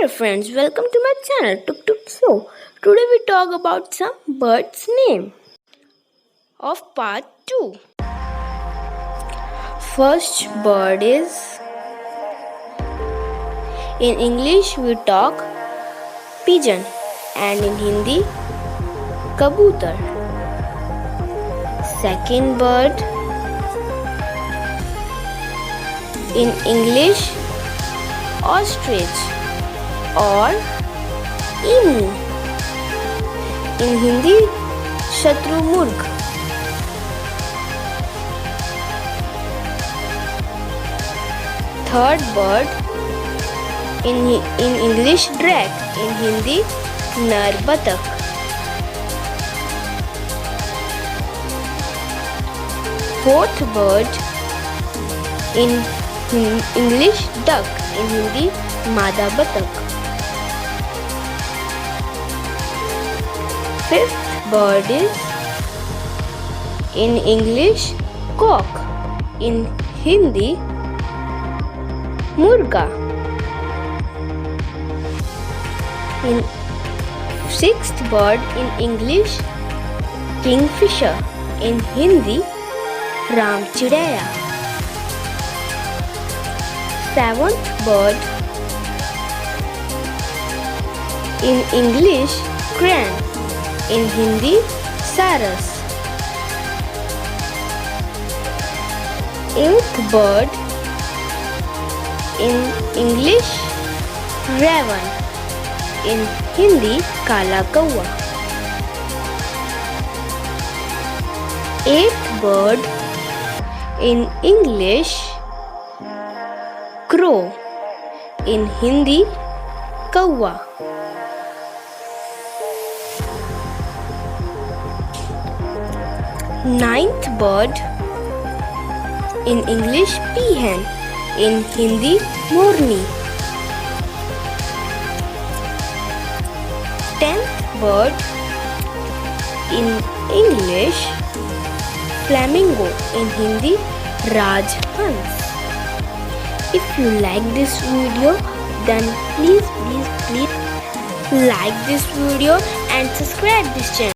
Hello friends, welcome to my channel Tuk Tuk Show. Today we talk about some birds' name of part 2. First bird is, in English we talk pigeon and in Hindi kabutar. Second bird, in English ostrich or emu. In Hindi shatrumurg. Third bird, in English drake, in Hindi nar batak. Fourth bird, in English duck, in Hindi mada batak. Fifth bird is, in English cock, in Hindi murga. In sixth bird, in English kingfisher, in Hindi ram chidaya. Seventh bird, in English crane, in Hindi saras. Eighth bird, in English raven, in Hindi kala kaua. Eighth bird, in English crow, in Hindi kaua. Ninth bird, in English peahen, in Hindi morni. 10th bird, in English flamingo, in Hindi rajhans. If you like this video, then please like this video and subscribe this channel.